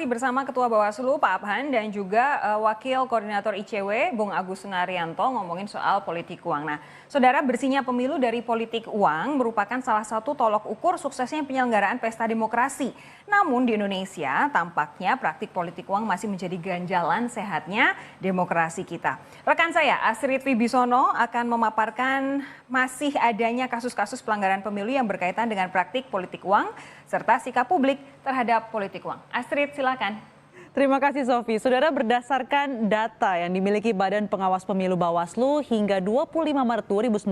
masih bersama Ketua Bawaslu Pak Abhan dan juga Wakil Koordinator ICW Bung Agus Sungarianto ngomongin soal politik uang. Nah, saudara, bersihnya pemilu dari politik uang merupakan salah satu tolok ukur suksesnya penyelenggaraan pesta demokrasi. Namun di Indonesia tampaknya praktik politik uang masih menjadi ganjalan sehatnya demokrasi kita. Rekan saya Astrid Wibisono akan memaparkan masih adanya kasus-kasus pelanggaran pemilu yang berkaitan dengan praktik politik uang serta sikap publik terhadap politik uang. Astrid, silakan. Terima kasih Sofi. Saudara, berdasarkan data yang dimiliki Badan Pengawas Pemilu Bawaslu hingga 25 Maret 2019,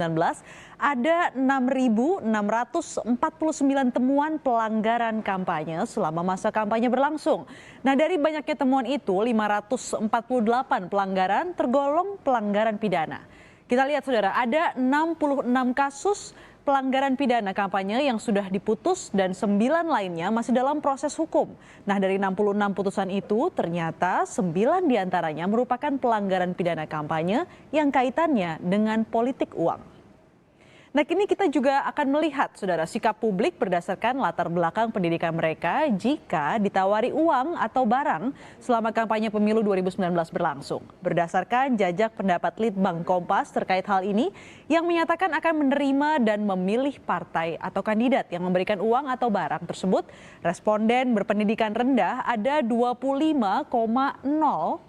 ada 6.649 temuan pelanggaran kampanye selama masa kampanye berlangsung. Nah, dari banyaknya temuan itu, 548 pelanggaran tergolong pelanggaran pidana. Kita lihat saudara, ada 66 kasus pelanggaran pidana kampanye yang sudah diputus dan 9 lainnya masih dalam proses hukum. Nah, dari 66 putusan itu ternyata 9 diantaranya merupakan pelanggaran pidana kampanye yang kaitannya dengan politik uang. Nah, kini kita juga akan melihat, saudara, sikap publik berdasarkan latar belakang pendidikan mereka jika ditawari uang atau barang selama kampanye pemilu 2019 berlangsung. Berdasarkan jajak pendapat Litbang Kompas terkait hal ini yang menyatakan akan menerima dan memilih partai atau kandidat yang memberikan uang atau barang tersebut, responden berpendidikan rendah ada 25,0%,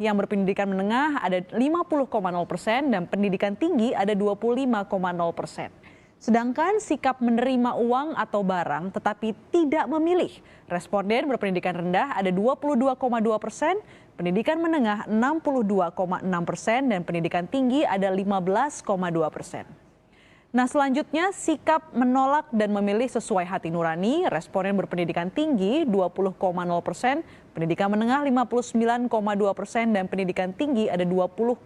yang berpendidikan menengah ada 50,0% dan pendidikan tinggi ada 25,0%. Sedangkan sikap menerima uang atau barang tetapi tidak memilih, responden berpendidikan rendah ada 22,2%, pendidikan menengah 62,6% dan pendidikan tinggi ada 15,2%. Nah, selanjutnya sikap menolak dan memilih sesuai hati nurani, responden berpendidikan tinggi 20,0%, pendidikan menengah 59,2% dan pendidikan tinggi ada 20,8%.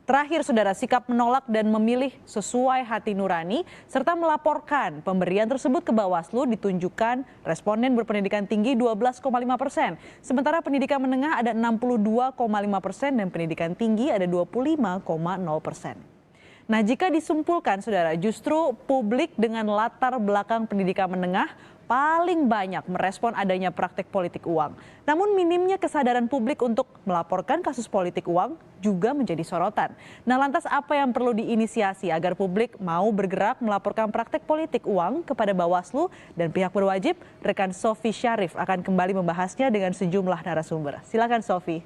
Terakhir saudara, sikap menolak dan memilih sesuai hati nurani serta melaporkan pemberian tersebut ke Bawaslu ditunjukkan responden berpendidikan tinggi 12,5%. Sementara pendidikan menengah ada 62,5% dan pendidikan tinggi ada 25,0%. Nah, jika disimpulkan saudara, justru publik dengan latar belakang pendidikan menengah paling banyak merespon adanya praktek politik uang. Namun minimnya kesadaran publik untuk melaporkan kasus politik uang juga menjadi sorotan. Nah, lantas apa yang perlu diinisiasi agar publik mau bergerak melaporkan praktek politik uang kepada Bawaslu dan pihak berwajib? Rekan Sofi Syarif akan kembali membahasnya dengan sejumlah narasumber. Silakan Sofi.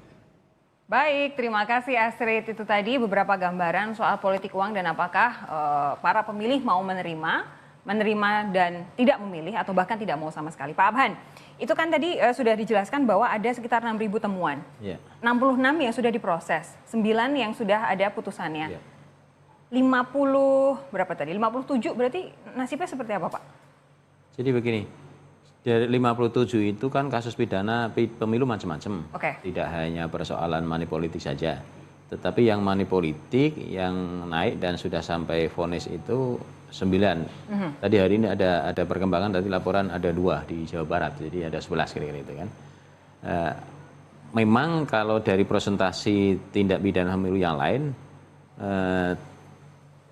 Baik, terima kasih Astrid. Itu tadi beberapa gambaran soal politik uang dan apakah para pemilih mau menerima dan tidak memilih atau bahkan tidak mau sama sekali. Pak Abhan, itu kan tadi sudah dijelaskan bahwa ada sekitar 6.000 temuan. 66 yang sudah diproses, 9 yang sudah ada putusannya. 50 berapa tadi? 57 berarti nasibnya seperti apa, Pak? Jadi begini, dari 57 itu kan kasus pidana pemilu macam-macam. Tidak hanya persoalan money politik saja. Tetapi yang money politik yang naik dan sudah sampai vonis itu 9. Tadi hari ini ada perkembangan, tadi laporan ada 2 di Jawa Barat. Jadi ada 11 kira-kira itu kan. Memang kalau dari presentasi tindak pidana pemilu yang lain,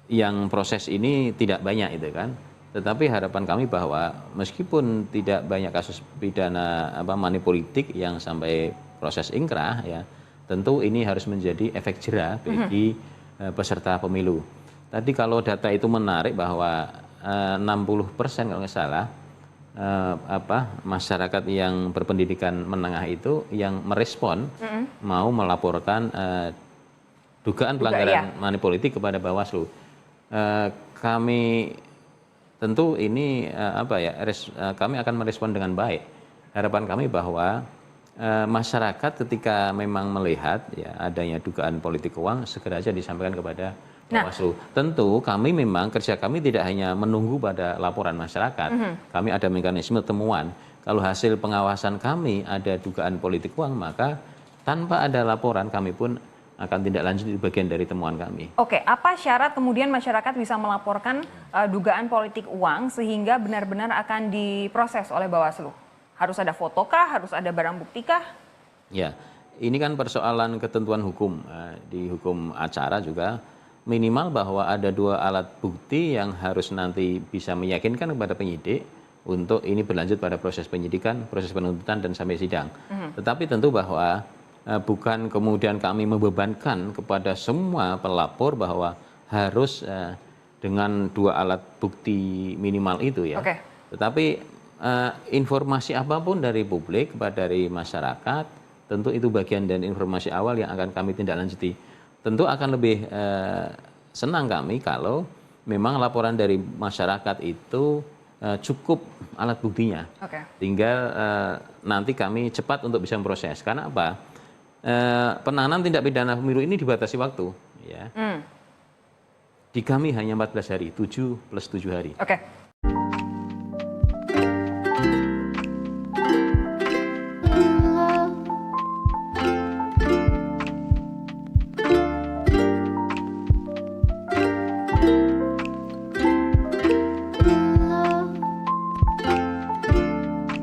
yang proses ini tidak banyak itu kan. Tetapi harapan kami bahwa meskipun tidak banyak kasus pidana money politik yang sampai proses ingkrah ya, tentu ini harus menjadi efek jera bagi peserta pemilu. Tadi kalau data itu menarik bahwa 60% kalau nggak salah masyarakat yang berpendidikan menengah itu yang merespon mau melaporkan dugaan pelanggaran money politik kepada Bawaslu. Kami tentu ini kami akan merespon dengan baik. Harapan kami bahwa masyarakat ketika memang melihat ya adanya dugaan politik uang segera saja disampaikan kepada Bawaslu. Tentu kami memang kerja kami tidak hanya menunggu pada laporan masyarakat. Kami ada mekanisme temuan. Kalau hasil pengawasan kami ada dugaan politik uang, maka tanpa ada laporan kami pun akan tindak lanjut di bagian dari temuan kami. Oke, apa syarat kemudian masyarakat bisa melaporkan dugaan politik uang sehingga benar-benar akan diproses oleh Bawaslu? Harus ada foto kah? Harus ada barang bukti kah? Ya, ini kan persoalan ketentuan hukum. Di hukum acara juga minimal bahwa ada 2 alat bukti yang harus nanti bisa meyakinkan kepada penyidik untuk ini berlanjut pada proses penyidikan, proses penuntutan dan sampai sidang. Tetapi tentu bahwa bukan kemudian kami membebankan kepada semua pelapor bahwa harus dengan 2 alat bukti minimal itu ya. Oke. Tetapi informasi apapun dari publik kepada dari masyarakat, tentu itu bagian dari informasi awal yang akan kami tindak lanjuti. Tentu akan lebih senang kami kalau memang laporan dari masyarakat itu cukup alat buktinya. Oke. Tinggal nanti kami cepat untuk bisa memproses. Karena apa? Penanganan tindak pidana pemilu ini dibatasi waktu. Ya. Di kami hanya 14 hari, 7 plus 7 hari. Oke.